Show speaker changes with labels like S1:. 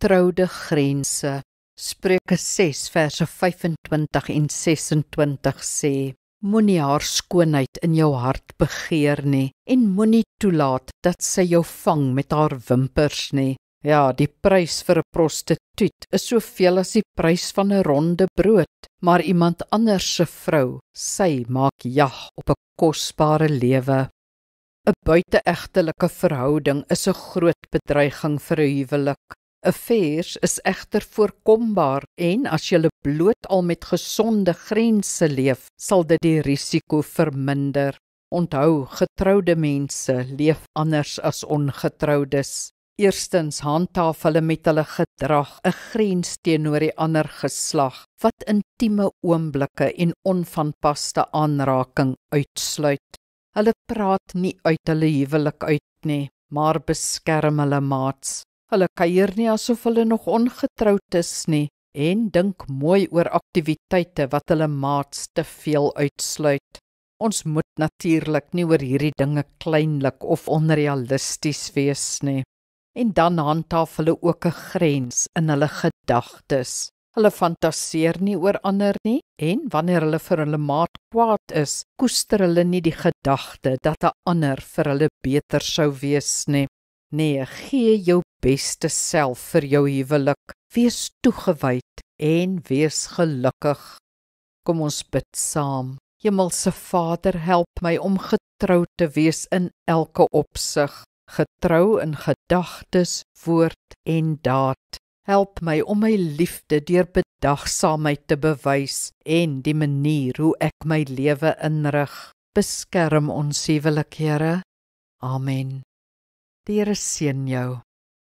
S1: getroude grense. Spreuke 6 verse 25 en 26 sê: Moenie haar skoonheid in jou hart begeer nie, en moenie toelaat dat sy jou vang met haar wimpers nie. Ja, die prys vir 'n prostituut is soveel as die prys van 'n ronde brood, maar iemand anders se vrou, sy maak jag op 'n kosbare lewe. 'n Buiteegtelike verhouding is 'n groot bedreiging vir 'n huwelik. Affairs is egter voorkombaar en as jy bloot al met gesonde grense leef, sal dit die risiko verminder. Onthou, getroude mense leef anders as ongetroudes. Eerstens handhaaf hulle met hulle gedrag 'n grens teenoor die ander geslag, wat intieme oomblikke en onvanpaste aanraking uitsluit. Hulle praat nie uit hulle huwelik uit nie, maar beskerm hulle maats. Hulle kuier nie asof hulle nog ongetroud is nie en dink mooi oor aktiwiteite wat hulle maats te veel uitsluit. Ons moet natuurlik nie oor hierdie dinge kleinlik of onrealisties wees nie. En dan handhaaf hulle ook 'n grens in hulle gedagtes. Hulle fantaseer nie oor ander nie en wanneer hulle vir hulle maat kwaad is, koester hulle nie die gedagte dat 'n ander vir hulle beter sou wees nie. Nee, gee jou beste self vir jou huwelik, wees toegewyd en wees gelukkig. Kom ons bid saam. Hemelse Vader, help my om getrou te wees in elke opsig, getrou in gedagtes, woord en daad. Help my om my liefde deur bedagsaamheid te bewys en die manier hoe ek my lewe inrig. Beskerm ons huwelik, Here. Amen. Die Here seën jou.